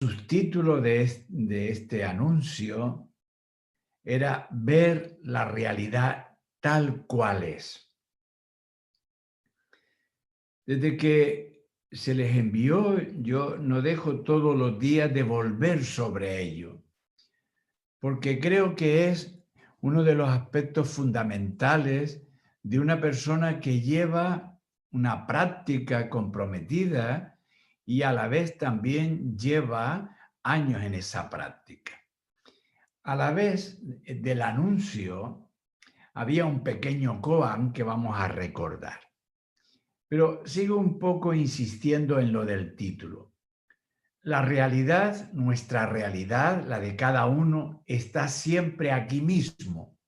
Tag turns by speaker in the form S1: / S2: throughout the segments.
S1: subtítulo de este anuncio era ver la realidad tal cual es. Desde que se les envió, yo no dejo todos los días de volver sobre ello, porque creo que es uno de los aspectos fundamentales de una persona que lleva una práctica comprometida y a la vez también lleva años en esa práctica. A la vez del anuncio había un pequeño koan que vamos a recordar. Pero sigo un poco insistiendo en lo del título. La realidad, nuestra realidad, la de cada uno, está siempre aquí mismo.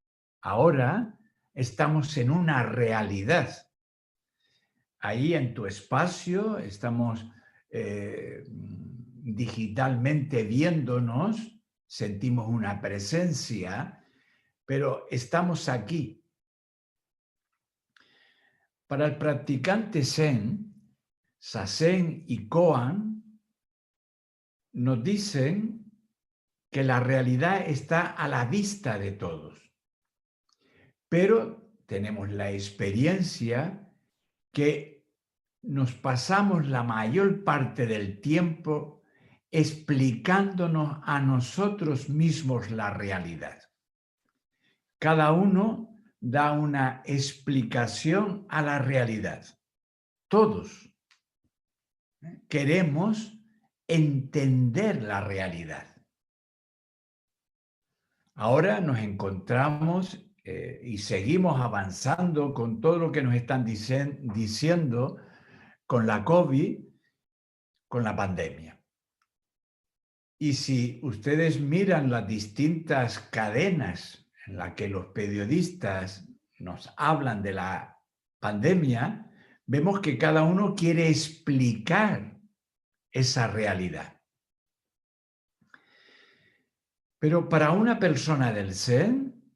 S1: Ahora estamos en una realidad. Ahí en tu espacio estamos digitalmente viéndonos, sentimos una presencia, pero estamos aquí. Para el practicante Zen, Sazen y Koan nos dicen que la realidad está a la vista de todos, pero tenemos la experiencia que nos pasamos la mayor parte del tiempo explicándonos a nosotros mismos la realidad. Cada uno da una explicación a la realidad. Todos queremos entender la realidad. Ahora nos encontramos y seguimos avanzando con todo lo que nos están diciendo con la COVID, con la pandemia. Y si ustedes miran las distintas cadenas en las que los periodistas nos hablan de la pandemia, vemos que cada uno quiere explicar esa realidad. Pero para una persona del Zen,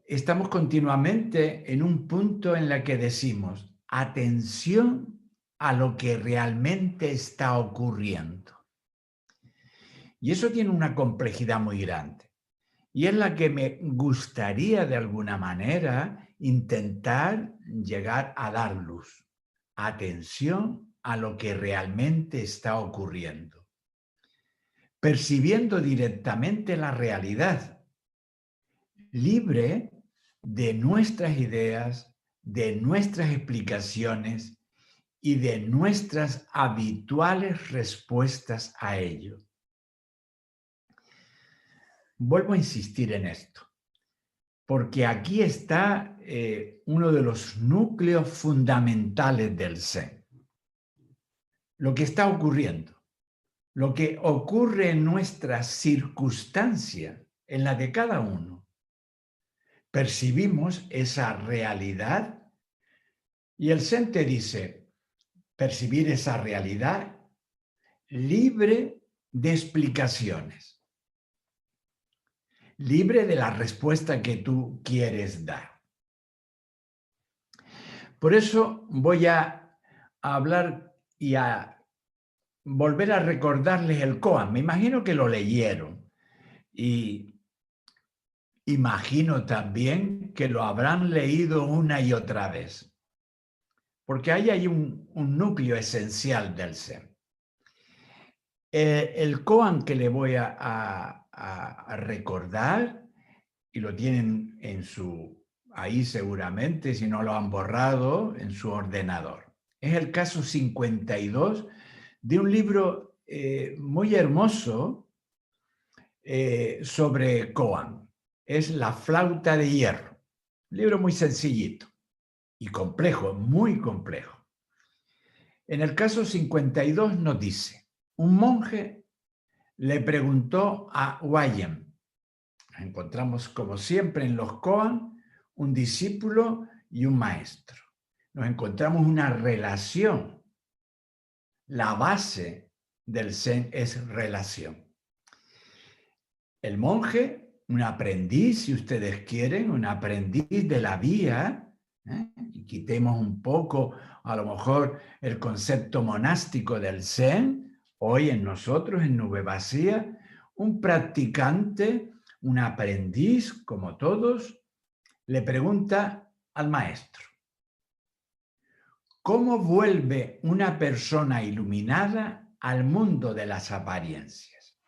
S1: estamos continuamente en un punto en el que decimos, atención a lo que realmente está ocurriendo. Y eso tiene una complejidad muy grande. Y es la que me gustaría de alguna manera intentar llegar a dar luz. Atención a lo que realmente está ocurriendo. Percibiendo directamente la realidad, libre de nuestras ideas, de nuestras explicaciones y de nuestras habituales respuestas a ello. Vuelvo a insistir en esto, porque aquí está uno de los núcleos fundamentales del Zen. Lo que está ocurriendo, lo que ocurre en nuestras circunstancias, en la de cada uno. Percibimos esa realidad y el Zen te dice, percibir esa realidad libre de explicaciones. Libre de la respuesta que tú quieres dar. Por eso voy a hablar y a volver a recordarles el koan. Me imagino que lo leyeron y imagino también que lo habrán leído una y otra vez, porque ahí hay un núcleo esencial del Zen. El koan que le voy a recordar, y lo tienen ahí seguramente, si no lo han borrado, en su ordenador. Es el caso 52 de un libro muy hermoso sobre koan. Es La flauta de hierro. Un libro muy sencillito y complejo, muy complejo. En el caso 52 nos dice, un monje le preguntó a Wayem, nos encontramos, como siempre, en los koan, un discípulo y un maestro. Nos encontramos una relación. La base del Zen es relación. El monje, un aprendiz, si ustedes quieren, un aprendiz de la vía, y quitemos un poco, a lo mejor, el concepto monástico del Zen, hoy en nosotros, en Nube Vacía, un practicante, un aprendiz, como todos, le pregunta al maestro: ¿cómo vuelve una persona iluminada al mundo de las apariencias?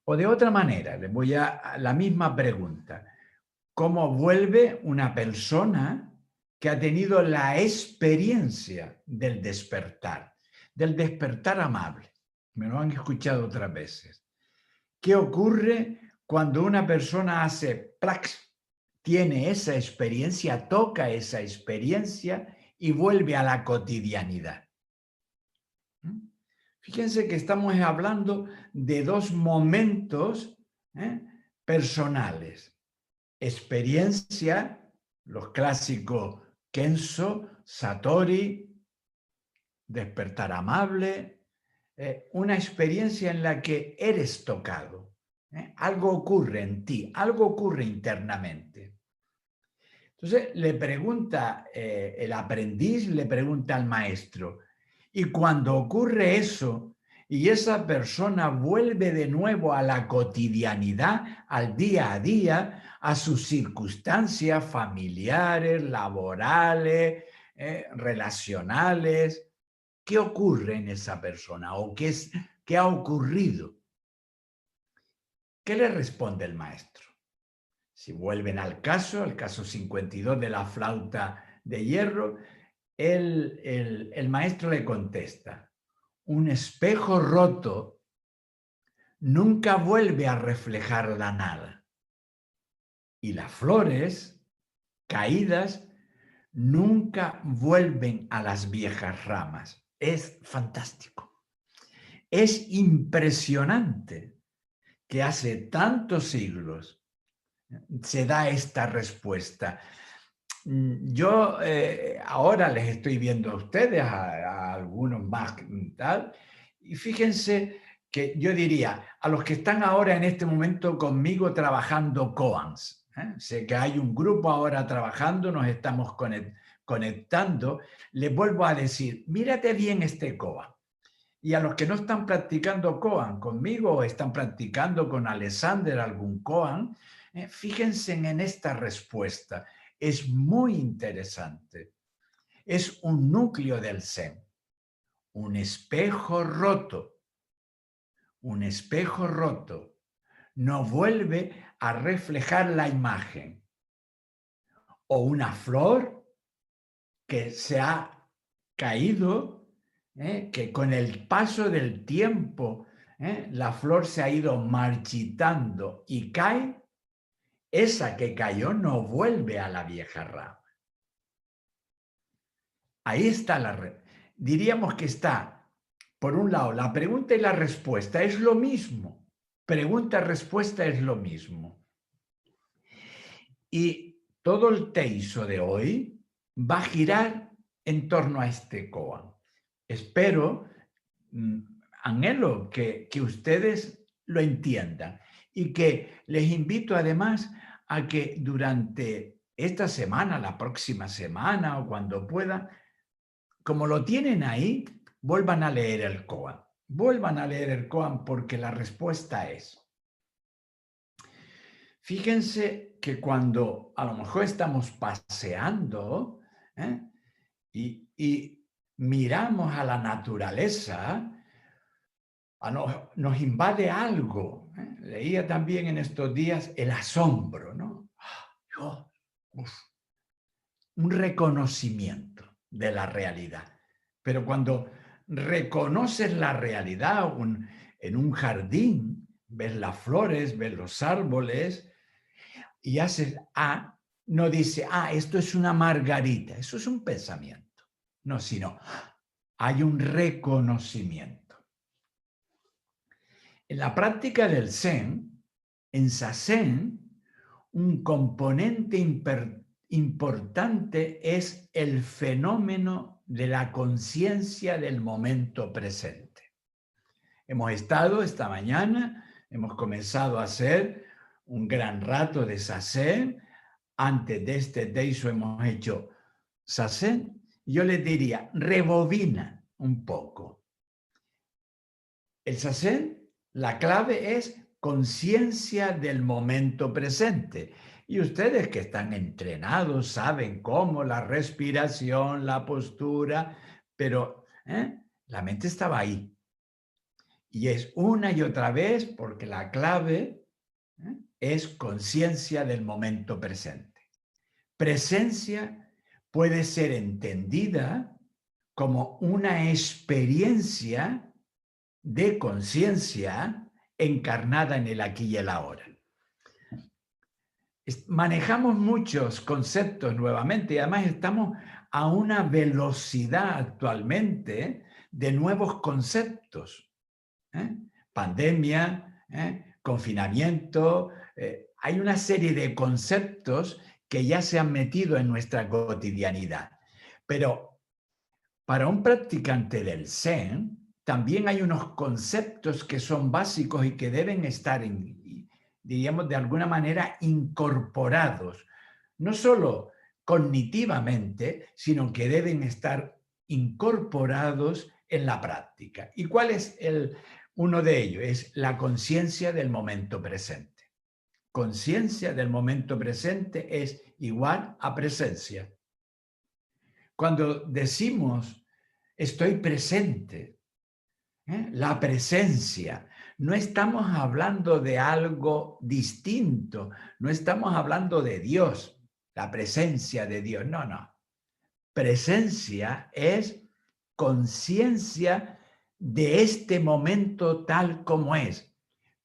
S1: O de otra manera, le voy a la misma pregunta: ¿cómo vuelve una persona que ha tenido la experiencia del despertar amable? Me lo han escuchado otras veces. ¿Qué ocurre cuando una persona hace plax, tiene esa experiencia, toca esa experiencia y vuelve a la cotidianidad? Fíjense que estamos hablando de dos momentos personales. Experiencia, los clásicos Kenso, Satori, despertar amable, una experiencia en la que eres tocado. Algo ocurre en ti, algo ocurre internamente. Entonces le pregunta el aprendiz, le pregunta al maestro, y cuando ocurre eso y esa persona vuelve de nuevo a la cotidianidad, al día a día, a sus circunstancias familiares, laborales, relacionales, ¿qué ocurre en esa persona o qué ha ocurrido? ¿Qué le responde el maestro? Si vuelven al caso 52 de la flauta de hierro, el maestro le contesta: un espejo roto nunca vuelve a reflejar la nada, y las flores caídas nunca vuelven a las viejas ramas. Es fantástico. Es impresionante que hace tantos siglos se da esta respuesta. Yo ahora les estoy viendo a ustedes, a algunos más tal, y fíjense que yo diría, a los que están ahora en este momento conmigo trabajando koans, sé que hay un grupo ahora trabajando, nos estamos conectando, les vuelvo a decir, mírate bien este koan. Y a los que no están practicando koan conmigo o están practicando con Alexander algún koan, fíjense en esta respuesta. Es muy interesante. Es un núcleo del Zen. Un espejo roto. Un espejo roto no vuelve a reflejar la imagen. O una flor que se ha caído, que con el paso del tiempo la flor se ha ido marchitando y cae, esa que cayó no vuelve a la vieja rama. Ahí está diríamos que está, por un lado, la pregunta y la respuesta es lo mismo. Pregunta-respuesta es lo mismo. Y todo el teiso de hoy va a girar en torno a este koan. Espero, anhelo que ustedes lo entiendan y que les invito además a que durante esta semana, la próxima semana o cuando puedan, como lo tienen ahí, vuelvan a leer el koan. Vuelvan a leer el koan porque la respuesta es: fíjense que cuando a lo mejor estamos paseando y miramos a la naturaleza, nos invade algo. Leía también en estos días el asombro, ¿no? Un reconocimiento de la realidad. Pero cuando reconoces la realidad en un jardín, ves las flores, ves los árboles y haces no dice, esto es una margarita, eso es un pensamiento. No, sino hay un reconocimiento. En la práctica del Zen, en Zazen, un componente importante es el fenómeno de la conciencia del momento presente. Hemos estado esta mañana, hemos comenzado a hacer un gran rato de Zazen. Antes de este teiso hemos hecho Zazen. Yo les diría, rebobina un poco. El sazen, la clave es conciencia del momento presente. Y ustedes que están entrenados saben cómo la respiración, la postura, pero la mente estaba ahí. Y es una y otra vez porque la clave es conciencia del momento presente. Presencia puede ser entendida como una experiencia de conciencia encarnada en el aquí y el ahora. Manejamos muchos conceptos nuevamente y además estamos a una velocidad actualmente de nuevos conceptos. Pandemia, confinamiento, hay una serie de conceptos que ya se han metido en nuestra cotidianidad. Pero para un practicante del Zen, también hay unos conceptos que son básicos y que deben estar, diríamos, de alguna manera incorporados, no solo cognitivamente, sino que deben estar incorporados en la práctica. ¿Y cuál es uno de ellos? Es la conciencia del momento presente. Conciencia del momento presente es igual a presencia. Cuando decimos estoy presente, la presencia, no estamos hablando de algo distinto, no estamos hablando de Dios, la presencia de Dios, no, no. Presencia es conciencia de este momento tal como es,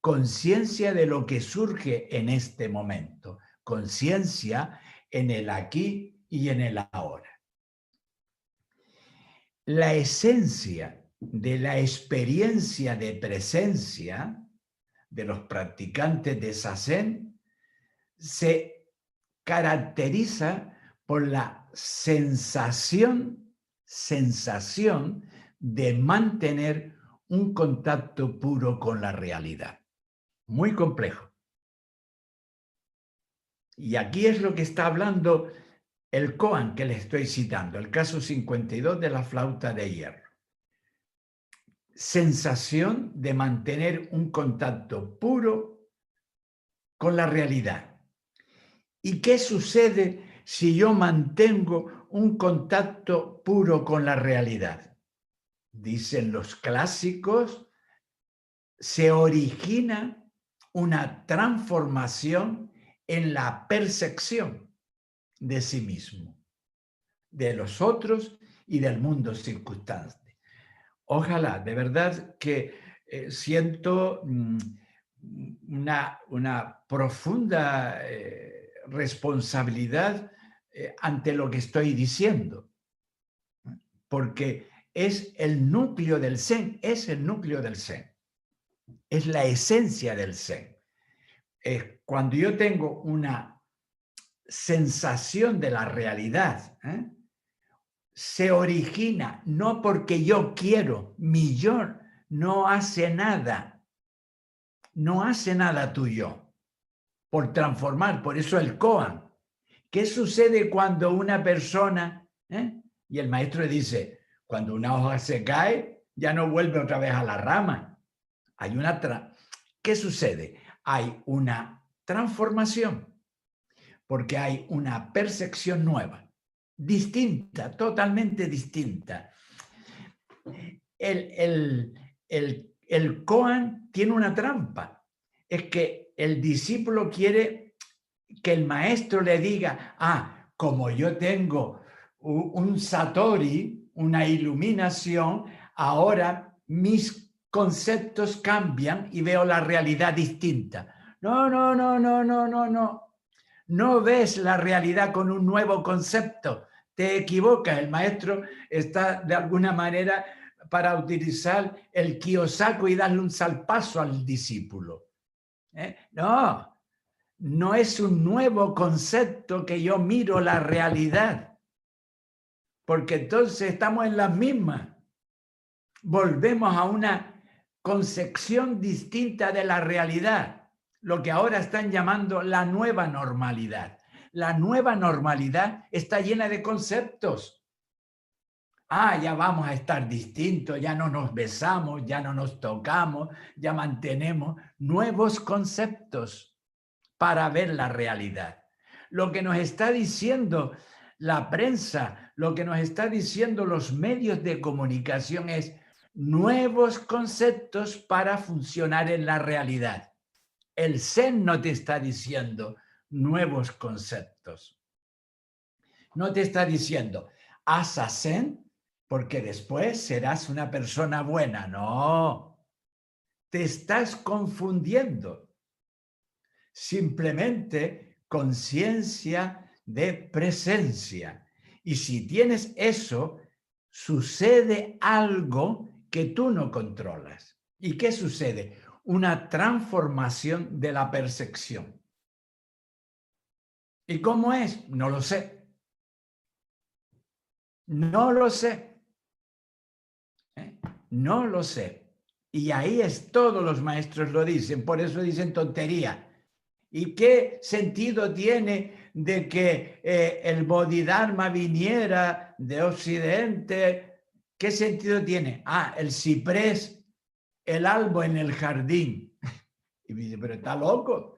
S1: conciencia de lo que surge en este momento, conciencia en el aquí y en el ahora. La esencia de la experiencia de presencia de los practicantes de Zazen se caracteriza por la sensación de mantener un contacto puro con la realidad. Muy complejo. Y aquí es lo que está hablando el koan que les estoy citando, el caso 52 de la flauta de hierro. Sensación de mantener un contacto puro con la realidad. ¿Y qué sucede si yo mantengo un contacto puro con la realidad? Dicen los clásicos, se origina una transformación en la percepción de sí mismo, de los otros y del mundo circunstante. Ojalá, de verdad que siento una profunda responsabilidad ante lo que estoy diciendo, porque es el núcleo del Zen, es el núcleo del Zen, es la esencia del Zen. Cuando yo tengo una sensación de la realidad, se origina no porque yo quiero, mi yo no hace nada tuyo por transformar, por eso el koan. ¿Qué sucede cuando una persona, y el maestro dice, cuando una hoja se cae, ya no vuelve otra vez a la rama? ¿Qué sucede? Hay una transformación, porque hay una percepción nueva. Distinta, totalmente distinta. El koan tiene una trampa. Es que el discípulo quiere que el maestro le diga, como yo tengo un satori, una iluminación, ahora mis conceptos cambian y veo la realidad distinta. No. No ves la realidad con un nuevo concepto. Te equivocas. El maestro está de alguna manera para utilizar el Kiyosako y darle un salpazo al discípulo. No es un nuevo concepto que yo miro la realidad, porque entonces estamos en las mismas. Volvemos a una concepción distinta de la realidad, lo que ahora están llamando la nueva normalidad. La nueva normalidad está llena de conceptos. ya vamos a estar distintos, ya no nos besamos, ya no nos tocamos, ya mantenemos nuevos conceptos para ver la realidad. Lo que nos está diciendo la prensa, lo que nos está diciendo los medios de comunicación es nuevos conceptos para funcionar en la realidad. El Zen no te está diciendo nuevos conceptos. No te está diciendo, haz a Zen porque después serás una persona buena. No, te estás confundiendo. Simplemente conciencia de presencia. Y si tienes eso, sucede algo que tú no controlas. ¿Y qué sucede? Una transformación de la percepción. ¿Y cómo es? No lo sé. No lo sé. No lo sé. Y ahí es, todos los maestros lo dicen, por eso dicen tontería. ¿Y qué sentido tiene de que el Bodhidharma viniera de Occidente? ¿Qué sentido tiene? El ciprés, el albo en el jardín. Y me dice, pero está loco.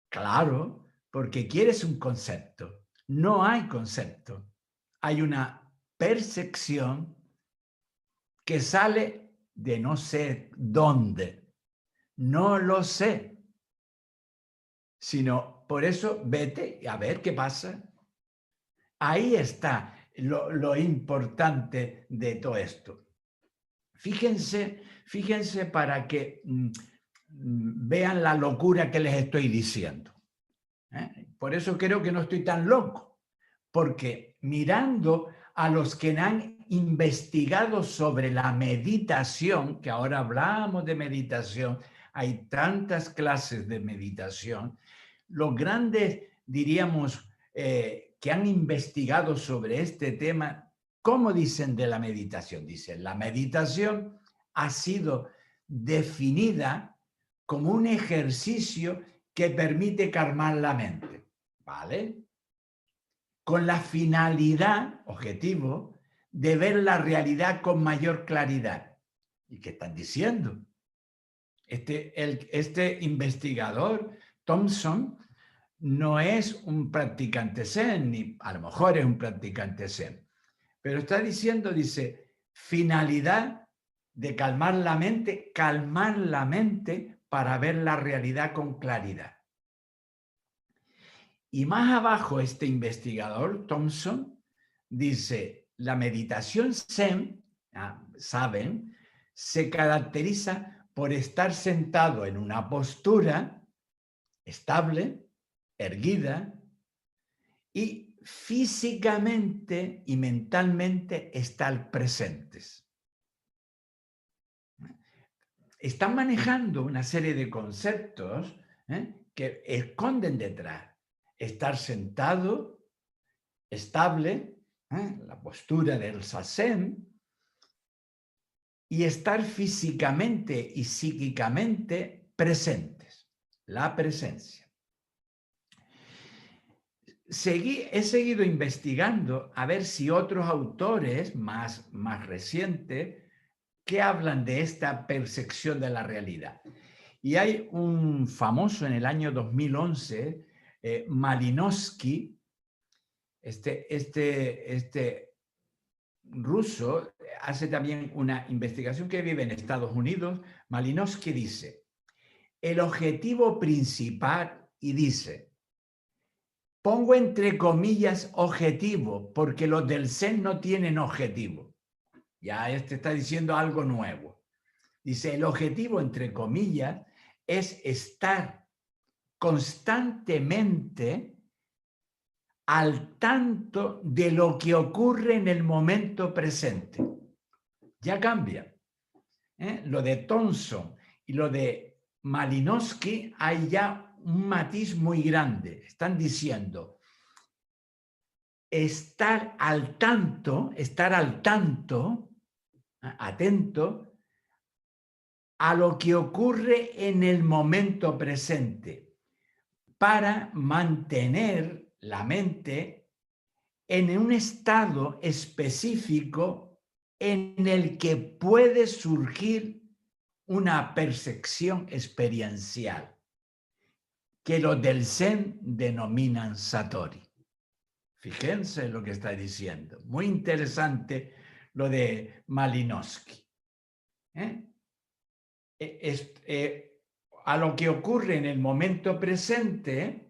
S1: Claro, porque quieres un concepto. No hay concepto. Hay una percepción que sale de no sé dónde. No lo sé. Sino, por eso, vete a ver qué pasa. Ahí está lo importante de todo esto. Fíjense para que vean la locura que les estoy diciendo. Por eso creo que no estoy tan loco, porque mirando a los que han investigado sobre la meditación, que ahora hablamos de meditación, hay tantas clases de meditación, los grandes, diríamos, que han investigado sobre este tema, ¿cómo dicen de la meditación? Dicen, la meditación ha sido definida como un ejercicio que permite calmar la mente, ¿vale? Con la finalidad, objetivo, de ver la realidad con mayor claridad. ¿Y qué están diciendo? Este investigador, Thompson, no es un practicante Zen, ni a lo mejor es un practicante Zen, pero está diciendo, dice, finalidad de calmar la mente para ver la realidad con claridad. Y más abajo este investigador, Thompson, dice, la meditación Zen, saben, se caracteriza por estar sentado en una postura estable, erguida, y físicamente y mentalmente estar presentes. Están manejando una serie de conceptos que esconden detrás. Estar sentado, estable, la postura del Zazen, y estar físicamente y psíquicamente presentes, la presencia. He seguido investigando a ver si otros autores más recientes que hablan de esta percepción de la realidad. Y hay un famoso en el año 2011, Malinowski, este ruso, hace también una investigación que vive en Estados Unidos. Malinowski dice, el objetivo principal, y dice, pongo entre comillas objetivo, porque los del Zen no tienen objetivo. Ya está diciendo algo nuevo. Dice, el objetivo, entre comillas, es estar constantemente al tanto de lo que ocurre en el momento presente. Ya cambia. Lo de Thompson y lo de Malinowski hay ya un matiz muy grande. Están diciendo estar al tanto, atento a lo que ocurre en el momento presente para mantener la mente en un estado específico en el que puede surgir una percepción experiencial, que los del Zen denominan Satori. Fíjense lo que está diciendo. Muy interesante lo de Malinowski. A lo que ocurre en el momento presente,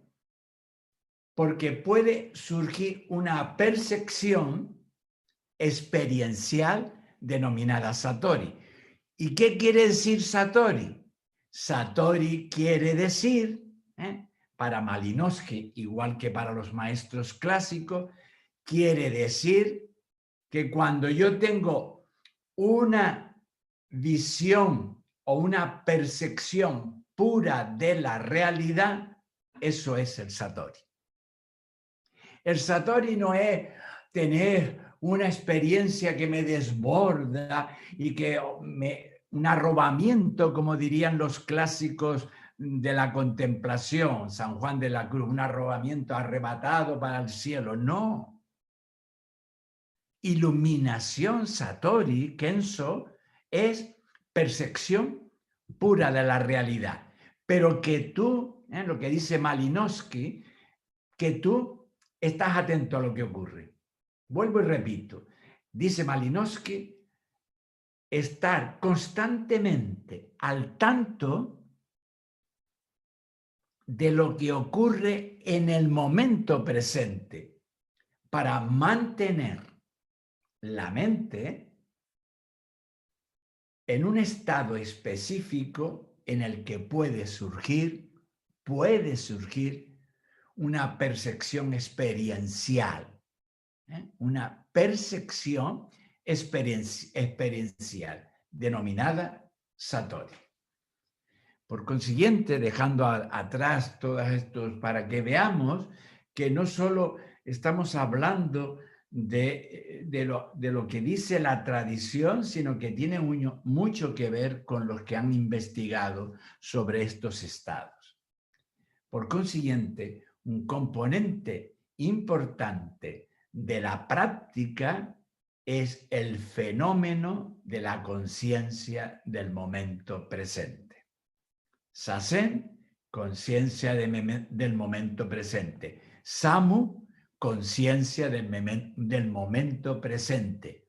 S1: porque puede surgir una percepción experiencial denominada Satori. ¿Y qué quiere decir Satori? Satori quiere decir, para Malinowski, igual que para los maestros clásicos, quiere decir que cuando yo tengo una visión o una percepción pura de la realidad, eso es el Satori. El Satori no es tener una experiencia que me desborda y que un arrobamiento, como dirían los clásicos de la contemplación, San Juan de la Cruz, un arrobamiento arrebatado para el cielo. No. Iluminación Satori, Kenso, es percepción pura de la realidad. Pero que tú, lo que dice Malinowski, que tú estás atento a lo que ocurre. Vuelvo y repito. Dice Malinowski, estar constantemente al tanto de lo que ocurre en el momento presente para mantener la mente en un estado específico en el que puede surgir una percepción experiencial, una percepción experiencial denominada Satori. Por consiguiente, dejando atrás todos estos, para que veamos que no solo estamos hablando de lo que dice la tradición, sino que tiene mucho que ver con los que han investigado sobre estos estados. Por consiguiente, un componente importante de la práctica es el fenómeno de la conciencia del momento presente. Sazen, conciencia del momento presente. Samu, conciencia del momento presente.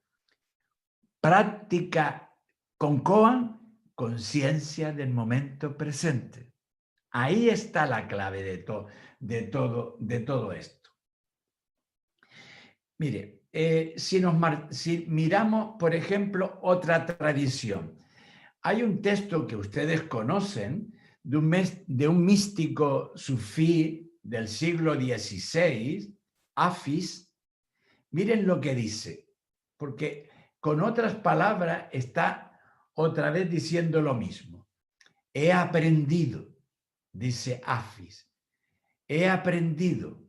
S1: Práctica con Koan, conciencia del momento presente. Ahí está la clave de todo esto. Mire, si miramos, por ejemplo, otra tradición. Hay un texto que ustedes conocen de un místico sufí del siglo XVI, Hafiz. Miren lo que dice, porque con otras palabras está otra vez diciendo lo mismo. He aprendido, dice Hafiz, he aprendido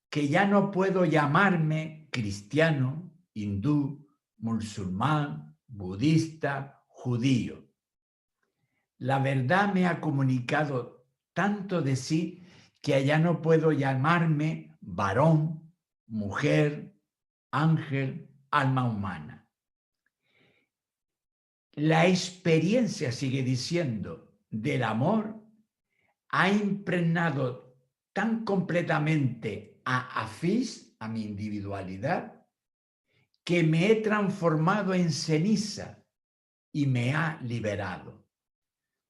S1: que ya no puedo llamarme cristiano, hindú, musulmán, budista, judío. La verdad me ha comunicado tanto de sí que ya no puedo llamarme varón, mujer, ángel, alma humana. La experiencia, sigue diciendo, del amor ha impregnado tan completamente a Hafiz, a mi individualidad, que me he transformado en ceniza y me ha liberado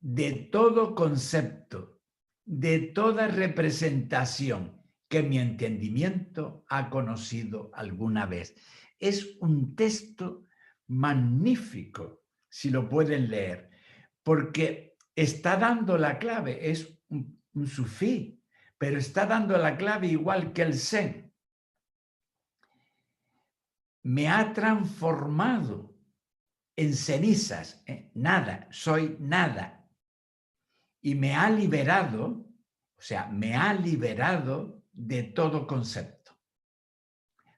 S1: de todo concepto, de toda representación que mi entendimiento ha conocido alguna vez. Es un texto magnífico, si lo pueden leer, porque está dando la clave, es un sufí, pero está dando la clave igual que el Zen. Me ha transformado en cenizas, nada, soy nada. Y me ha liberado, me ha liberado de todo concepto,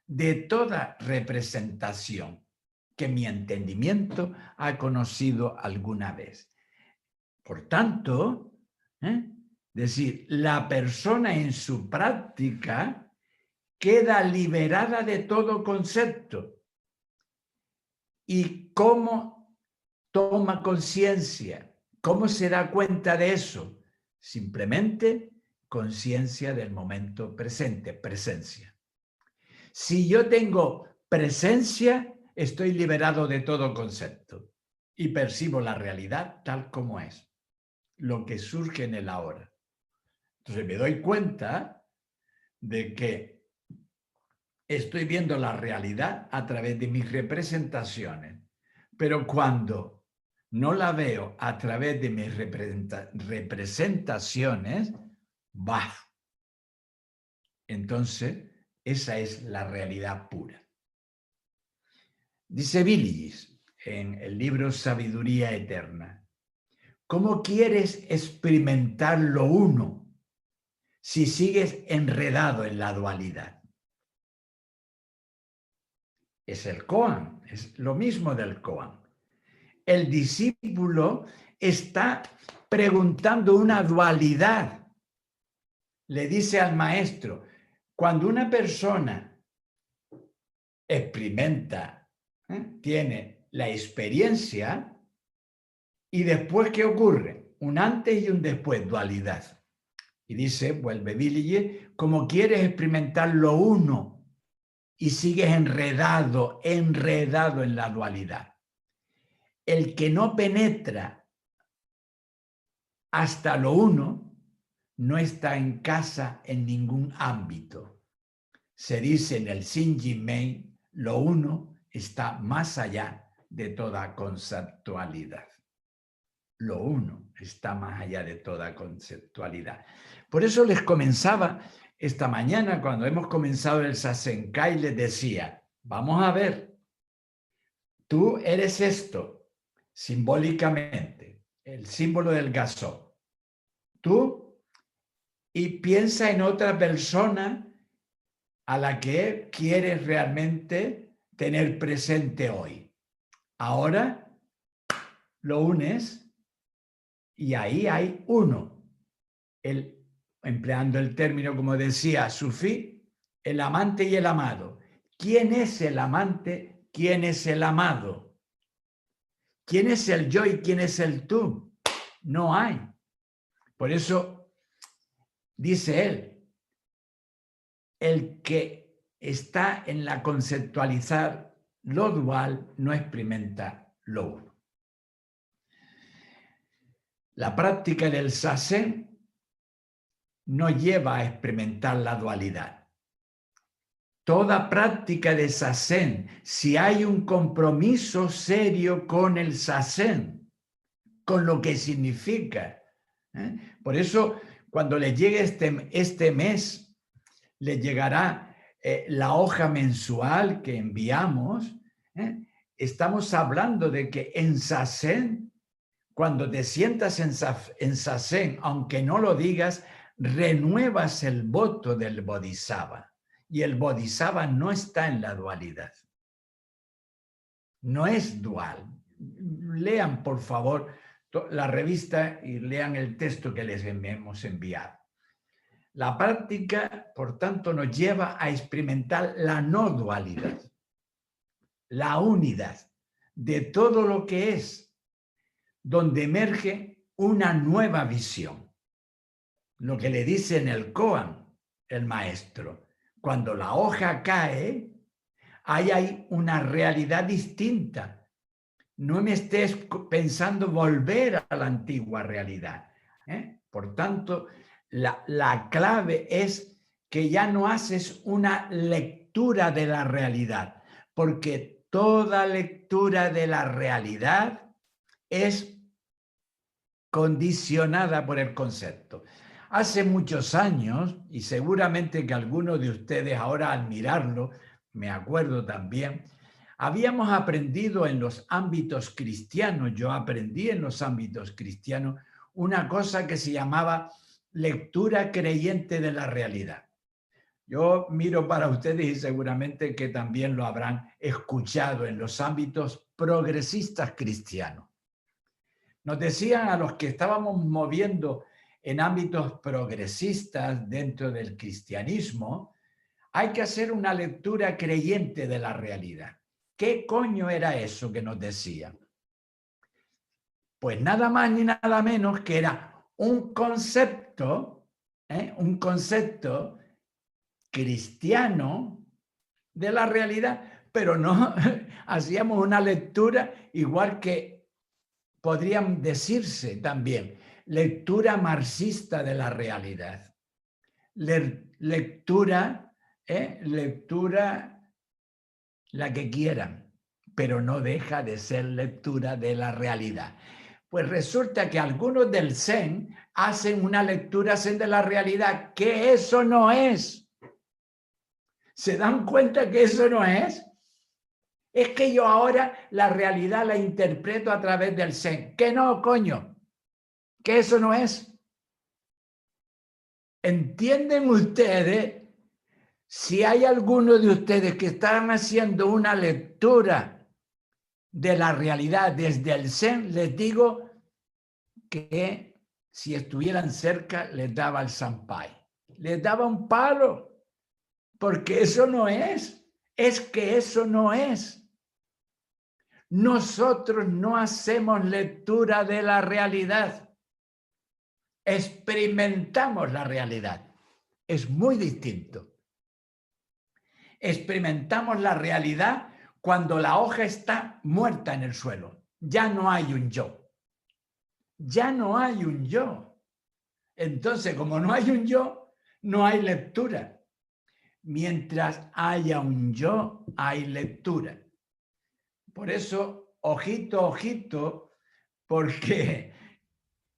S1: de toda representación que mi entendimiento ha conocido alguna vez. Por tanto, decir, la persona en su práctica queda liberada de todo concepto. ¿Y cómo toma conciencia? ¿Cómo se da cuenta de eso? Simplemente conciencia del momento presente, presencia. Si yo tengo presencia, estoy liberado de todo concepto y percibo la realidad tal como es, lo que surge en el ahora. Entonces me doy cuenta de que estoy viendo la realidad a través de mis representaciones, pero cuando no la veo a través de mis representaciones, ¡bah! Entonces, esa es la realidad pura. Dice Viligis en el libro Sabiduría Eterna, ¿cómo quieres experimentar lo uno si sigues enredado en la dualidad? Es el koan, es lo mismo del koan. El discípulo está preguntando una dualidad. Le dice al maestro, cuando una persona experimenta, tiene la experiencia, y después, ¿qué ocurre? Un antes y un después, dualidad. Y dice, vuelve Viligis, como quieres experimentar lo uno y sigues enredado en la dualidad. El que no penetra hasta lo uno no está en casa en ningún ámbito. Se dice en el Xinjiang, lo uno está más allá de toda conceptualidad. Lo uno está más allá de toda conceptualidad. Por eso les comenzaba esta mañana, cuando hemos comenzado el Sasenkai, les decía, vamos a ver, tú eres esto, simbólicamente, el símbolo del gasón. Tú, y piensa en otra persona a la que quieres realmente tener presente hoy. Ahora lo unes y ahí hay uno. Empleando el término, como decía Sufí, el amante y el amado. ¿Quién es el amante? ¿Quién es el amado? ¿Quién es el yo y quién es el tú? No hay. Por eso dice él, el que está en la conceptualizar lo dual no experimenta lo uno. La práctica del Sasen no lleva a experimentar la dualidad. Toda práctica de Sasen, si hay un compromiso serio con el Sasen, con lo que significa. Por eso, cuando les llegue este mes, les llegará la hoja mensual que enviamos. Estamos hablando de que en Sasen, cuando te sientas en Sasen, aunque no lo digas, renuevas el voto del Bodhisattva. Y el Bodhisattva no está en la dualidad. No es dual. Lean, por favor, la revista y lean el texto que les hemos enviado. La práctica, por tanto, nos lleva a experimentar la no dualidad, la unidad de todo lo que es, donde emerge una nueva visión. Lo que le dice en el koan el maestro, cuando la hoja cae, ahí hay una realidad distinta. No me estés pensando volver a la antigua realidad. Por tanto, la clave es que ya no haces una lectura de la realidad, porque toda lectura de la realidad es condicionada por el concepto. Hace muchos años, y seguramente que algunos de ustedes ahora al mirarlo, me acuerdo también, habíamos aprendido en los ámbitos cristianos, yo aprendí en los ámbitos cristianos, una cosa que se llamaba lectura creyente de la realidad. Yo miro para ustedes y seguramente que también lo habrán escuchado en los ámbitos progresistas cristianos. Nos decían a los que estábamos moviendo en ámbitos progresistas dentro del cristianismo, hay que hacer una lectura creyente de la realidad. ¿Qué coño era eso que nos decía? Pues nada más ni nada menos que era un concepto cristiano de la realidad, pero no hacíamos una lectura igual que podrían decirse también, lectura marxista de la realidad. Lectura la que quieran, pero no deja de ser lectura de la realidad. Pues resulta que algunos del Zen hacen una lectura Zen de la realidad, que eso no es. ¿Se dan cuenta que eso no es? Es que yo ahora la realidad la interpreto a través del Zen. Que no, coño, que eso no es. ¿Entienden ustedes? Si hay alguno de ustedes que están haciendo una lectura de la realidad desde el Zen, les digo que si estuvieran cerca les daba el Sampai, les daba un palo, porque eso no es que eso no es. Nosotros no hacemos lectura de la realidad, experimentamos la realidad, es muy distinto. Experimentamos la realidad cuando la hoja está muerta en el suelo. Ya no hay un yo. Ya no hay un yo. Entonces, como no hay un yo, no hay lectura. Mientras haya un yo, hay lectura. Por eso, ojito, ojito, porque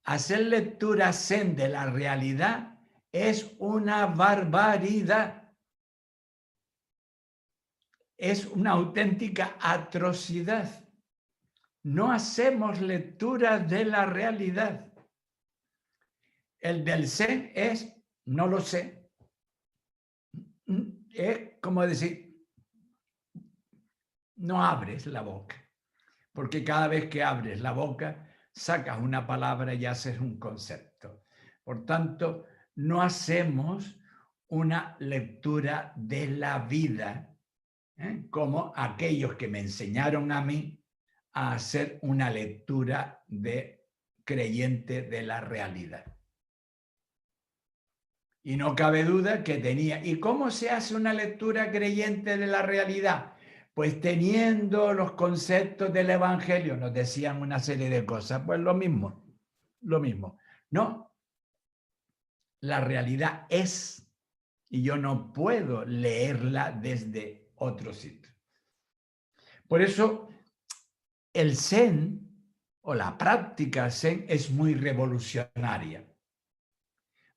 S1: hacer lectura zen de la realidad es una barbaridad. Es una auténtica atrocidad. No hacemos lectura de la realidad. El del Zen es, no lo sé. Es como decir, no abres la boca, porque cada vez que abres la boca, sacas una palabra y haces un concepto. Por tanto, no hacemos una lectura de la vida, como aquellos que me enseñaron a mí a hacer una lectura de creyente de la realidad. Y no cabe duda que tenía. ¿Y cómo se hace una lectura creyente de la realidad? Pues teniendo los conceptos del Evangelio, nos decían una serie de cosas, pues lo mismo. No, la realidad es, y yo no puedo leerla desde otro sitio. Por eso el Zen o la práctica Zen es muy revolucionaria,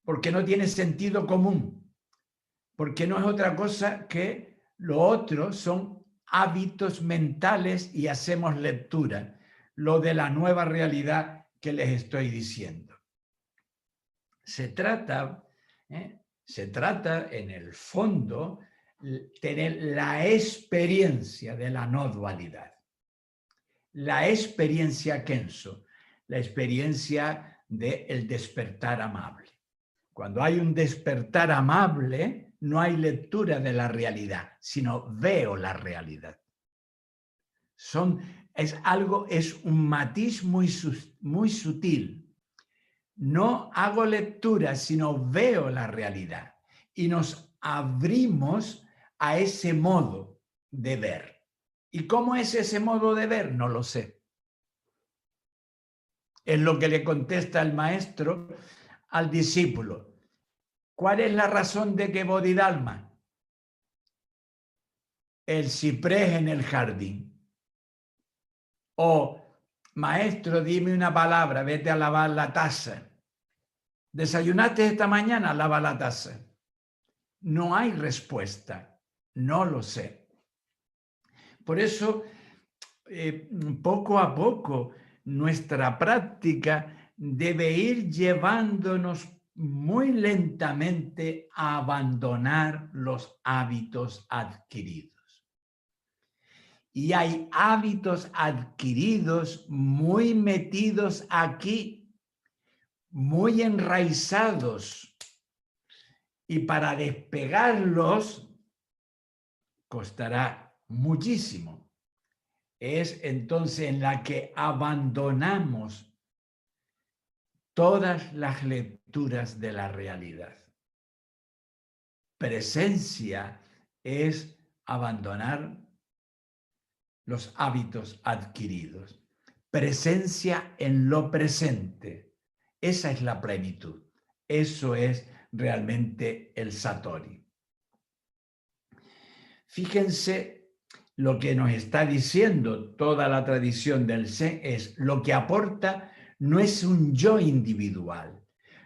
S1: porque no tiene sentido común, porque no es otra cosa que lo otro son hábitos mentales y hacemos lectura, lo de la nueva realidad que les estoy diciendo. Se trata en el fondo tener la experiencia de la no dualidad. La experiencia Kenso, la experiencia del despertar amable. Cuando hay un despertar amable, no hay lectura de la realidad, sino veo la realidad. Es un matiz muy sutil. No hago lectura, sino veo la realidad. Y nos abrimos a ese modo de ver. ¿Y cómo es ese modo de ver? No lo sé. Es lo que le contesta el maestro al discípulo. ¿Cuál es la razón de que Bodhidharma? El ciprés en el jardín. O, maestro, dime una palabra, vete a lavar la taza. ¿Desayunaste esta mañana? Lava la taza. No hay respuesta. No lo sé. Por eso, poco a poco, nuestra práctica debe ir llevándonos muy lentamente a abandonar los hábitos adquiridos. Y hay hábitos adquiridos muy metidos aquí, muy enraizados. Y para despegarlos costará muchísimo. es entonces en la que abandonamos todas las lecturas de la realidad. Presencia es abandonar los hábitos adquiridos. Presencia en lo presente. Esa es la plenitud. Eso es realmente el Satori. Fíjense lo que nos está diciendo toda la tradición del Zen es lo que aporta no es un yo individual.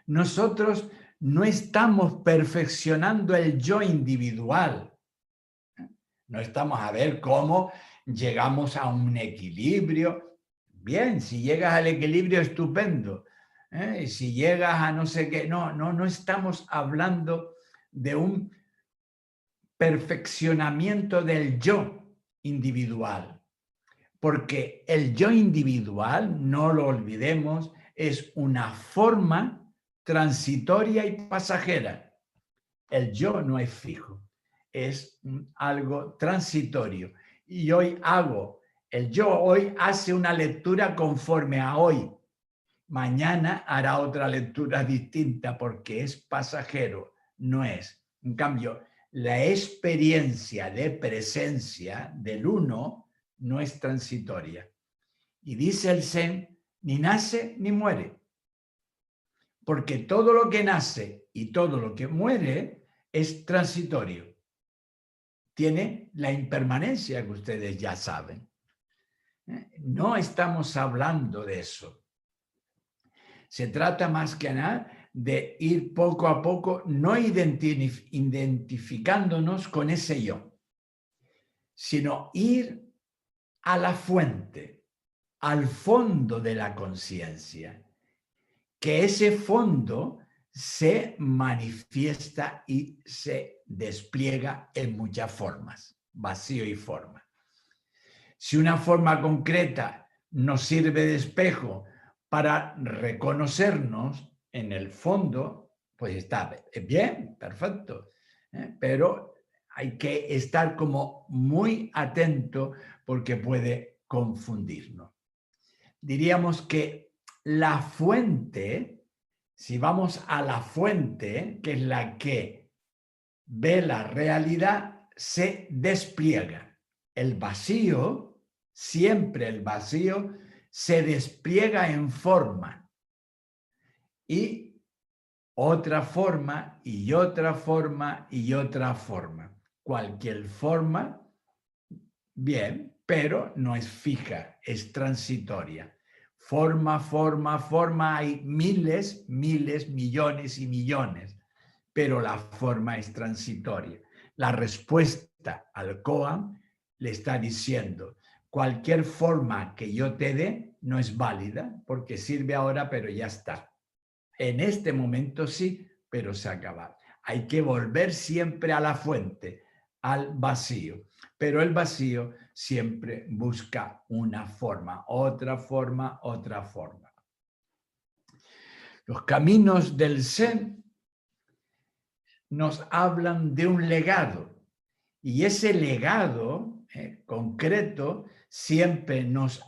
S1: Nosotros no estamos perfeccionando el yo individual. No estamos a ver cómo llegamos a un equilibrio. Bien, si llegas al equilibrio, estupendo. Y si llegas a no sé qué, no estamos hablando de un perfeccionamiento del yo individual. Porque el yo individual, no lo olvidemos, es una forma transitoria y pasajera. El yo no es fijo, es algo transitorio. Y hoy el yo hoy hace una lectura conforme a hoy. Mañana hará otra lectura distinta porque es pasajero, no es. En cambio, la experiencia de presencia del uno no es transitoria. Y dice el Zen, ni nace ni muere. Porque todo lo que nace y todo lo que muere es transitorio. Tiene la impermanencia que ustedes ya saben. No estamos hablando de eso. Se trata más que nada de ir poco a poco, no identificándonos con ese yo, sino ir a la fuente, al fondo de la conciencia, que ese fondo se manifiesta y se despliega en muchas formas, vacío y forma. Si una forma concreta nos sirve de espejo para reconocernos en el fondo, pues está bien, perfecto, pero hay que estar como muy atento porque puede confundirnos. Diríamos que la fuente, si vamos a la fuente, que es la que ve la realidad, se despliega. El vacío, siempre el vacío, se despliega en forma. Y otra forma, y otra forma, y otra forma. Cualquier forma, bien, pero no es fija, es transitoria. Forma, forma, forma, hay miles, millones y millones, pero la forma es transitoria. La respuesta al koan le está diciendo, cualquier forma que yo te dé no es válida porque sirve ahora, pero ya está. En este momento sí, pero se acaba. Hay que volver siempre a la fuente, al vacío. Pero el vacío siempre busca una forma, otra forma, otra forma. Los caminos del Zen nos hablan de un legado y ese legado concreto siempre nos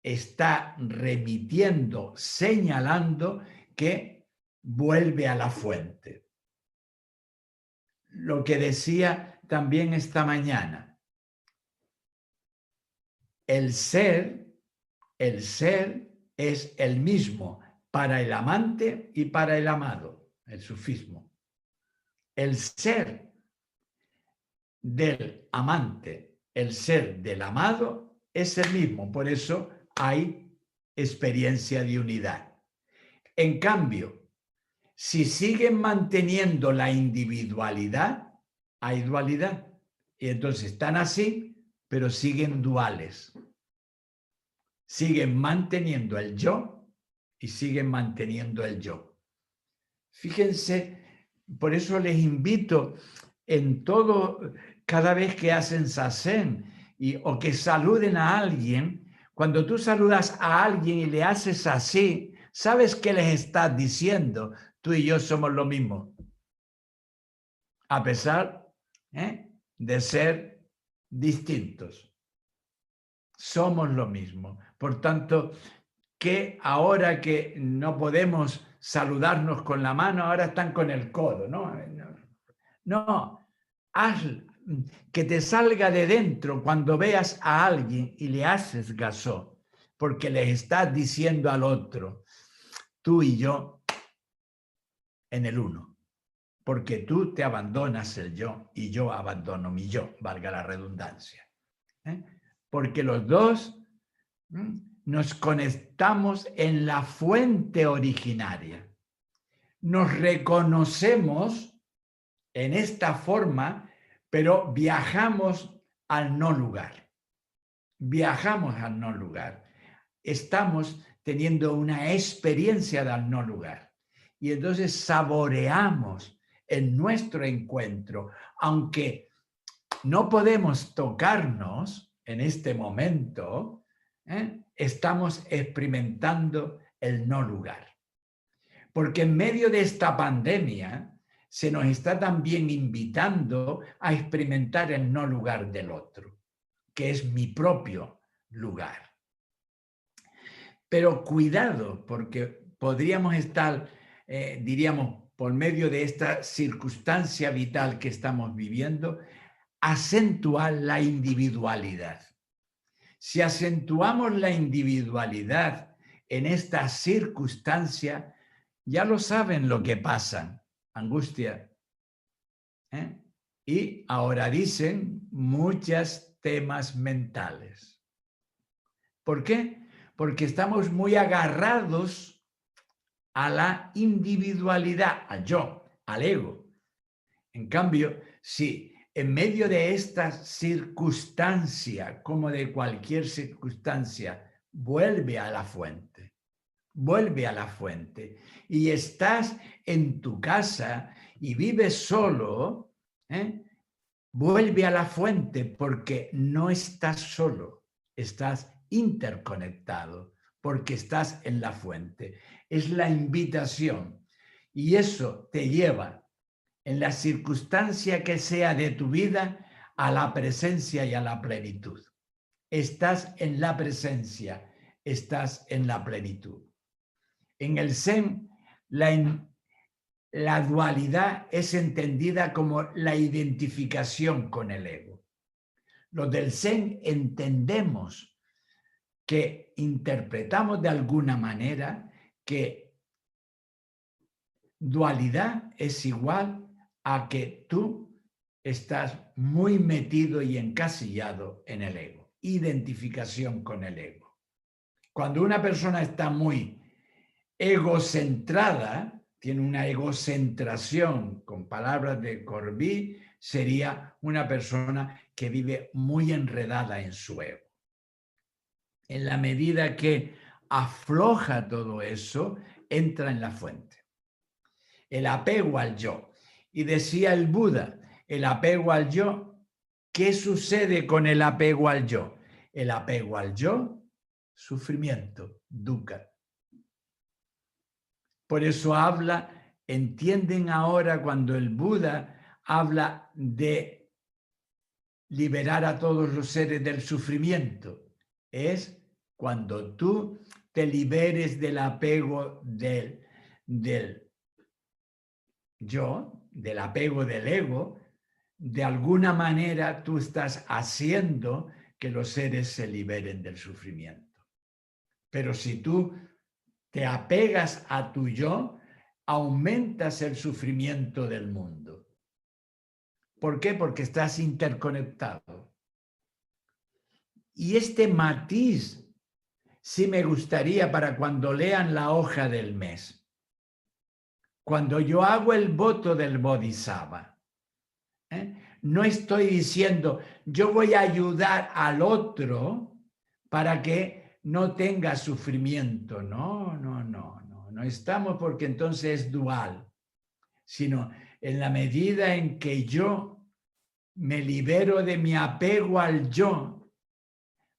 S1: está remitiendo, señalando que vuelve a la fuente. Lo que decía también esta mañana, el ser es el mismo para el amante y para el amado, el sufismo. El ser del amante, el ser del amado es el mismo, por eso hay experiencia de unidad. En cambio, si siguen manteniendo la individualidad, hay dualidad. Y entonces están así, pero siguen duales. Siguen manteniendo el yo y siguen manteniendo el yo. Fíjense, por eso les invito en todo, cada vez que hacen zazen o que saluden a alguien, cuando tú saludas a alguien y le haces así, ¿sabes qué les estás diciendo? Tú y yo somos lo mismo. A pesar de ser distintos. somos lo mismo. Por tanto, que ahora que no podemos saludarnos con la mano, ahora están con el codo, ¿no? No, haz que te salga de dentro cuando veas a alguien y le haces caso, porque le estás diciendo al otro, tú y yo en el uno, porque tú te abandonas el yo y yo abandono mi yo, valga la redundancia. Porque los dos nos conectamos en la fuente originaria. Nos reconocemos en esta forma, pero viajamos al no lugar. Viajamos al no lugar. Estamos teniendo una experiencia del no lugar. Y entonces saboreamos en nuestro encuentro, aunque no podemos tocarnos en este momento, estamos experimentando el no lugar. Porque en medio de esta pandemia se nos está también invitando a experimentar el no lugar del otro, que es mi propio lugar. Pero cuidado, porque podríamos estar, diríamos, por medio de esta circunstancia vital que estamos viviendo, acentuar la individualidad. Si acentuamos la individualidad en esta circunstancia, ya lo saben lo que pasa, angustia. Y ahora dicen muchos temas mentales. ¿Por qué? Porque estamos muy agarrados a la individualidad, al yo, al ego. En cambio, si en medio de esta circunstancia, como de cualquier circunstancia, vuelve a la fuente, y estás en tu casa y vives solo, vuelve a la fuente, porque no estás solo, estás interconectado, porque estás en la fuente. Es la invitación, y eso te lleva, en la circunstancia que sea de tu vida, a la presencia y a la plenitud. Estás en la presencia, estás en la plenitud. En el Zen, la dualidad es entendida como la identificación con el ego. Los del Zen entendemos que interpretamos de alguna manera que dualidad es igual a que tú estás muy metido y encasillado en el ego. Identificación con el ego. Cuando una persona está muy egocentrada, tiene una egocentración, con palabras de Corbí, sería una persona que vive muy enredada en su ego. En la medida que afloja todo eso, entra en la fuente. El apego al yo. Y decía el Buda, el apego al yo, ¿qué sucede con el apego al yo? El apego al yo, sufrimiento, dukkha. Por eso entienden ahora cuando el Buda habla de liberar a todos los seres del sufrimiento. Es cuando tú te liberes del apego del yo, del apego del ego, de alguna manera tú estás haciendo que los seres se liberen del sufrimiento. Pero si tú te apegas a tu yo, aumentas el sufrimiento del mundo. ¿Por qué? Porque estás interconectado. Y este matiz sí me gustaría para cuando lean la hoja del mes. Cuando yo hago el voto del Bodhisattva, no estoy diciendo yo voy a ayudar al otro para que no tenga sufrimiento. No, no, no, no. No estamos, porque entonces es dual, sino en la medida en que yo me libero de mi apego al yo,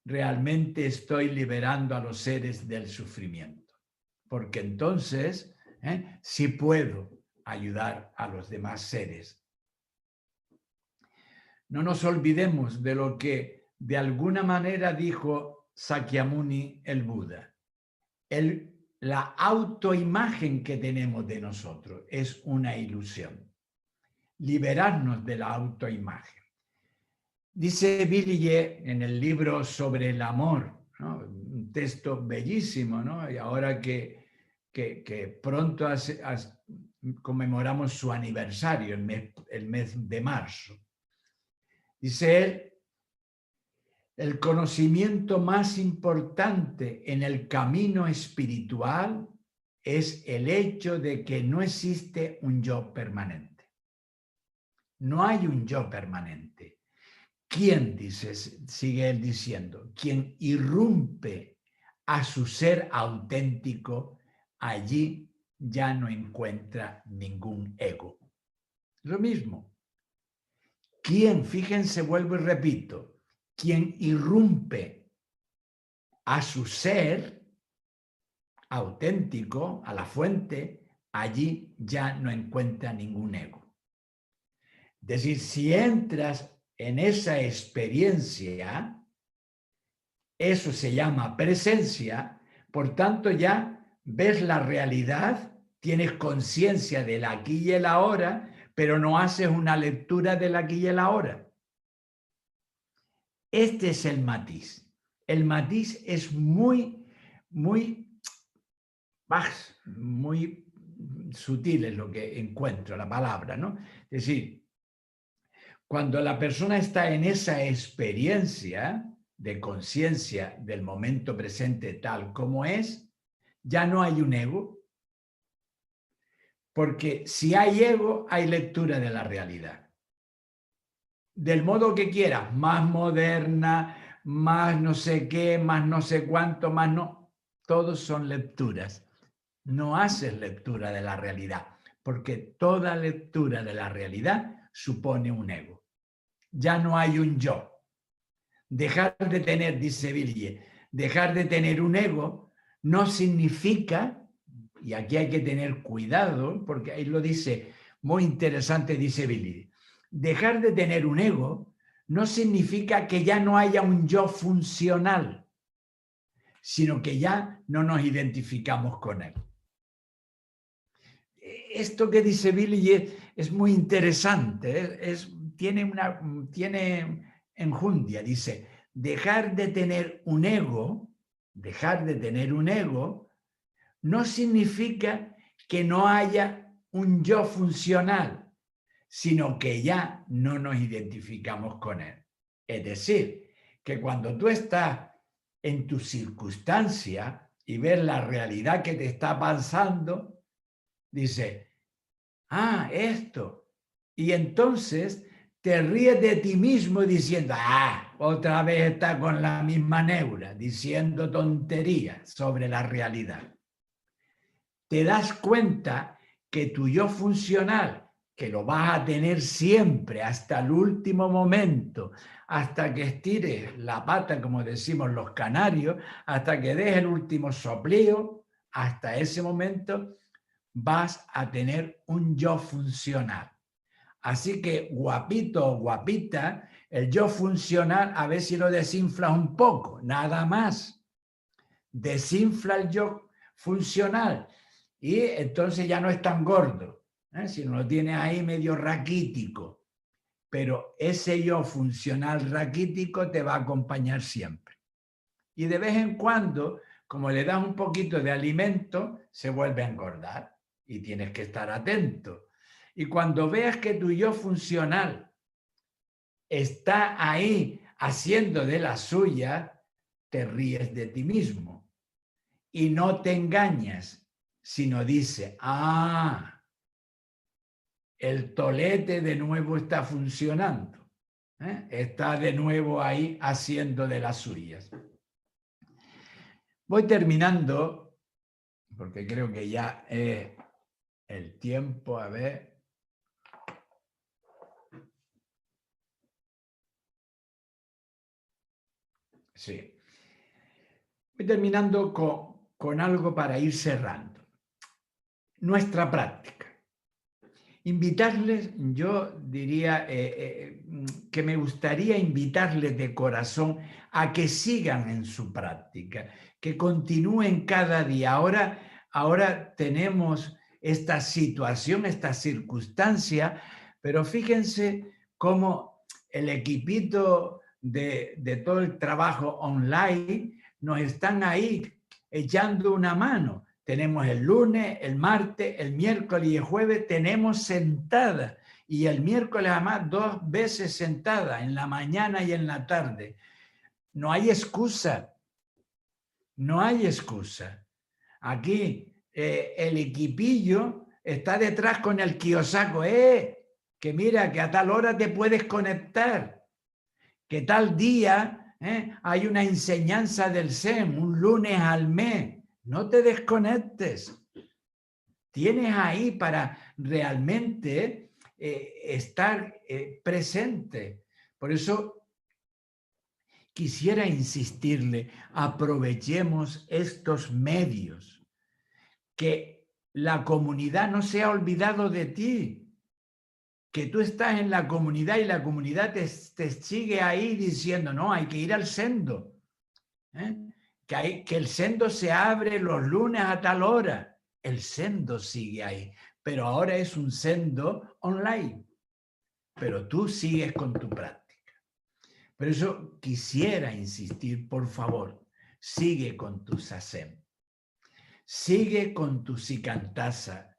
S1: realmente estoy liberando a los seres del sufrimiento. Porque entonces sí puedo ayudar a los demás seres. No nos olvidemos de lo que de alguna manera dijo Sakyamuni el Buda, la autoimagen que tenemos de nosotros es una ilusión. Liberarnos de la autoimagen. Dice Villiers en el libro sobre el amor, ¿no? Un texto bellísimo, ¿no? Y ahora que pronto conmemoramos su aniversario, el mes de marzo. Dice él, el conocimiento más importante en el camino espiritual es el hecho de que no existe un yo permanente. No hay un yo permanente. ¿Quién, dice, sigue él diciendo, quien irrumpe a su ser auténtico, allí ya no encuentra ningún ego? Lo mismo. Quien, fíjense, vuelvo y repito, quien irrumpe a su ser auténtico, a la fuente, allí ya no encuentra ningún ego. Es decir, si entras en esa experiencia, eso se llama presencia, por tanto ya ves la realidad, tienes conciencia del aquí y el ahora, pero no haces una lectura del aquí y el ahora. Este es el matiz. El matiz es muy sutil, es lo que encuentro, la palabra, ¿no? Es decir, cuando la persona está en esa experiencia de conciencia del momento presente tal como es, ya no hay un ego, porque si hay ego, hay lectura de la realidad. Del modo que quieras, más moderna, más no sé qué, más no sé cuánto, más no, todos son lecturas. No haces lectura de la realidad, porque toda lectura de la realidad supone un ego. Ya no hay un yo. Dejar de tener, dice Villiers, dejar de tener un ego no significa, y aquí hay que tener cuidado, porque ahí lo dice, muy interesante, dice Villiers, dejar de tener un ego no significa que ya no haya un yo funcional, sino que ya no nos identificamos con él. Esto que dice Villiers es muy interesante, tiene enjundia, dice, dejar de tener un ego no significa que no haya un yo funcional, sino que ya no nos identificamos con él. Es decir, que cuando tú estás en tu circunstancia y ves la realidad que te está pasando, dice, esto. Y entonces te ríes de ti mismo diciendo, otra vez está con la misma neura, diciendo tonterías sobre la realidad. Te das cuenta que tu yo funcional, que lo vas a tener siempre hasta el último momento, hasta que estires la pata, como decimos los canarios, hasta que des el último soplío, hasta ese momento vas a tener un yo funcional. Así que guapito o guapita, el yo funcional, a ver si lo desinflas un poco, nada más. Desinfla el yo funcional y entonces ya no es tan gordo, sino lo tienes ahí medio raquítico. Pero ese yo funcional raquítico te va a acompañar siempre. Y de vez en cuando, como le das un poquito de alimento, se vuelve a engordar y tienes que estar atento. Y cuando veas que tu yo funcional está ahí haciendo de la suya, te ríes de ti mismo. Y no te engañas, sino dice, el tolete de nuevo está funcionando. Está de nuevo ahí haciendo de las suyas. Voy terminando, porque creo que ya el tiempo, a ver. Sí. Voy terminando con algo para ir cerrando. Nuestra práctica. Invitarles, yo diría que me gustaría invitarles de corazón a que sigan en su práctica, que continúen cada día. Ahora tenemos esta situación, esta circunstancia, pero fíjense cómo el equipito de todo el trabajo online nos están ahí echando una mano. Tenemos el lunes, el martes, el miércoles y el jueves tenemos sentada. Y el miércoles además 2 veces sentada, en la mañana y en la tarde. No hay excusa. No hay excusa. Aquí el equipillo está detrás con el Kiyosako. Que mira, que a tal hora te puedes conectar. Que tal día hay una enseñanza del Zen, un lunes al mes. No te desconectes. Tienes ahí para realmente estar presente. Por eso quisiera insistirle, aprovechemos estos medios, que la comunidad no se ha olvidado de ti, que tú estás en la comunidad y la comunidad te sigue ahí diciendo, no, hay que ir al sendo, que el sendo se abre los lunes a tal hora. El sendo sigue ahí, pero ahora es un sendo online, pero tú sigues con tu práctica. Por eso quisiera insistir, por favor, sigue con tu sasen, sigue con tu sikantasa,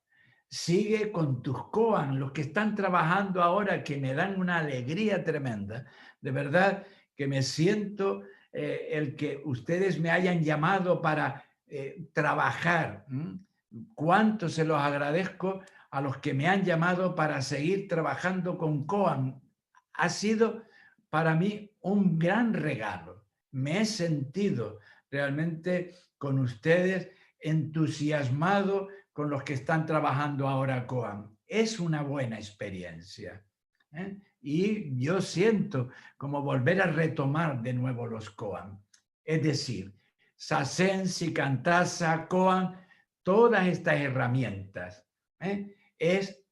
S1: sigue con tus koan, los que están trabajando ahora, que me dan una alegría tremenda. De verdad que me siento el que ustedes me hayan llamado para trabajar. Cuánto se los agradezco a los que me han llamado para seguir trabajando con koan. Ha sido para mí un gran regalo. Me he sentido realmente con ustedes entusiasmado con los que están trabajando ahora koan. Es una buena experiencia. Y yo siento como volver a retomar de nuevo los koan. Es decir, sasen, sikantasa, koan, todas estas herramientas es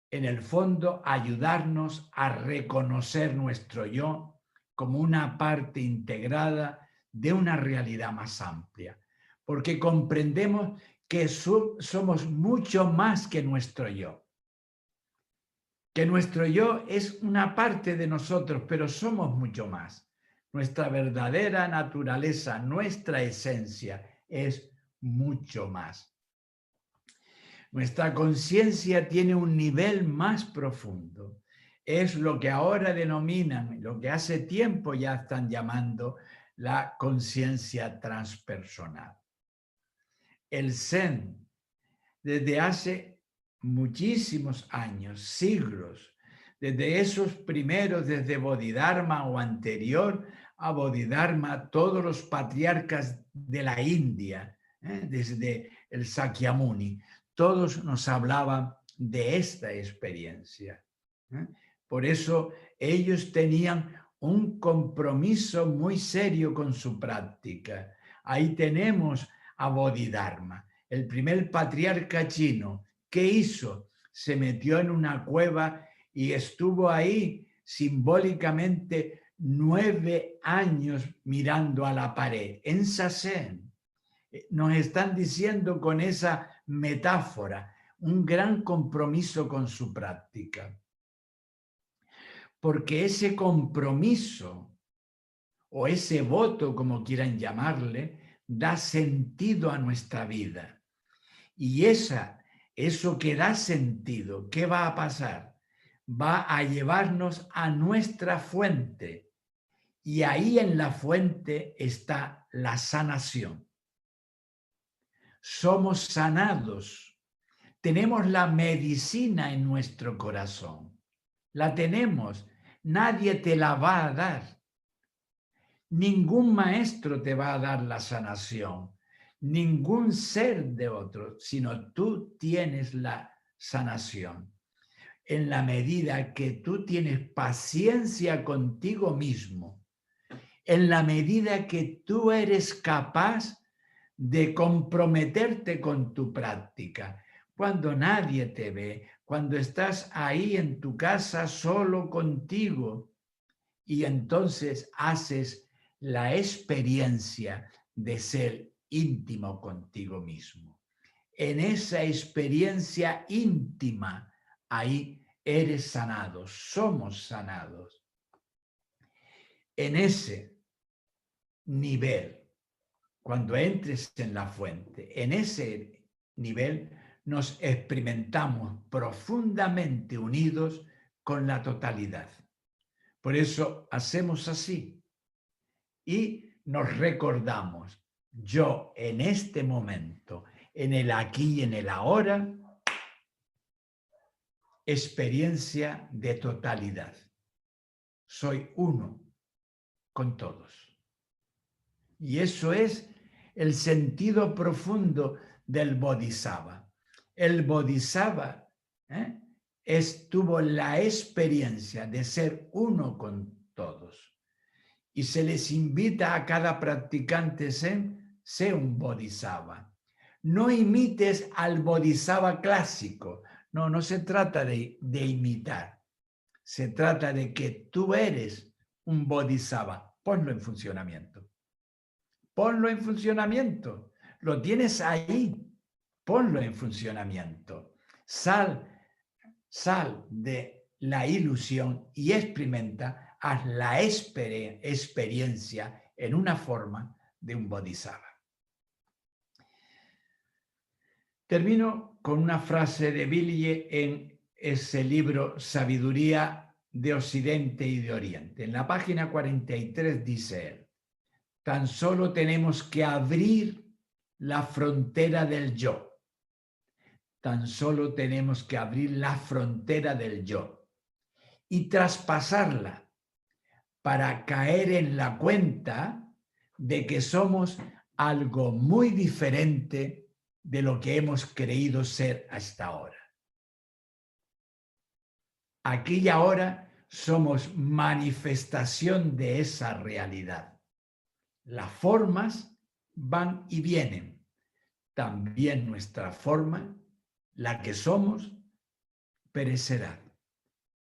S1: en el fondo ayudarnos a reconocer nuestro yo como una parte integrada de una realidad más amplia, porque comprendemos que somos mucho más que nuestro yo, que nuestro yo es una parte de nosotros, pero somos mucho más. Nuestra verdadera naturaleza, nuestra esencia es mucho más. Nuestra conciencia tiene un nivel más profundo. Es lo que ahora denominan, lo que hace tiempo ya están llamando la conciencia transpersonal. El Zen, desde hace muchísimos años, siglos, desde esos primeros, desde Bodhidharma o anterior a Bodhidharma, todos los patriarcas de la India, desde el Sakyamuni, todos nos hablaban de esta experiencia. Por eso ellos tenían un compromiso muy serio con su práctica. Ahí tenemos a Bodhidharma, el primer patriarca chino. ¿Qué hizo? Se metió en una cueva y estuvo ahí simbólicamente 9 años mirando a la pared, en sasen. Nos están diciendo con esa metáfora un gran compromiso con su práctica. Porque ese compromiso o ese voto, como quieran llamarle, da sentido a nuestra vida. Y eso que da sentido, ¿qué va a pasar? Va a llevarnos a nuestra fuente. Y ahí en la fuente está la sanación. Somos sanados. Tenemos la medicina en nuestro corazón. La tenemos. Nadie te la va a dar. Ningún maestro te va a dar la sanación. Ningún ser de otro, sino tú tienes la sanación. En la medida que tú tienes paciencia contigo mismo, en la medida que tú eres capaz de comprometerte con tu práctica, cuando nadie te ve, cuando estás ahí en tu casa solo contigo y entonces haces la experiencia de ser íntimo contigo mismo. En esa experiencia íntima, ahí eres sanado, somos sanados. En ese nivel, cuando entres en la fuente, en ese nivel nos experimentamos profundamente unidos con la totalidad. Por eso hacemos así y nos recordamos, yo en este momento, en el aquí y en el ahora, experiencia de totalidad. Soy uno con todos. Y eso es el sentido profundo del Bodhisattva. El Bodhisattva tuvo la experiencia de ser uno con todos. Y se les invita a cada practicante Zen, sé un Bodhisattva. No imites al Bodhisattva clásico. No, no se trata de imitar. Se trata de que tú eres un Bodhisattva. Ponlo en funcionamiento. Ponlo en funcionamiento. Lo tienes ahí. Ponlo en funcionamiento. Sal de la ilusión y experimenta, haz la experiencia en una forma de un Bodhisattva. Termino con una frase de Vilje en ese libro Sabiduría de Occidente y de Oriente. En la página 43 dice él: tan solo tenemos que abrir la frontera del yo. Tan solo tenemos que abrir la frontera del yo y traspasarla para caer en la cuenta de que somos algo muy diferente de lo que hemos creído ser hasta ahora. Aquí y ahora somos manifestación de esa realidad. Las formas van y vienen. También nuestra forma, la que somos, perecerá.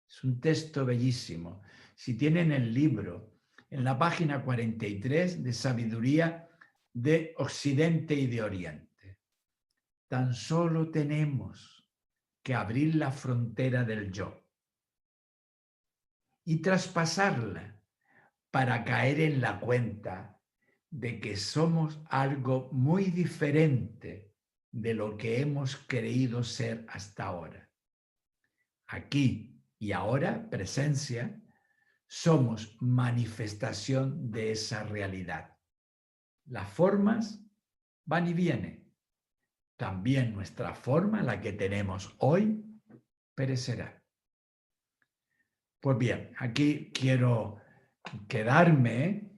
S1: Es un texto bellísimo. Si tienen el libro, en la página 43 de Sabiduría de Occidente y de Oriente, tan solo tenemos que abrir la frontera del yo y traspasarla para caer en la cuenta de que somos algo muy diferente de lo que hemos creído ser hasta ahora. Aquí y ahora, presencia, somos manifestación de esa realidad. Las formas van y vienen. También nuestra forma, la que tenemos hoy, perecerá. Pues bien, aquí quiero quedarme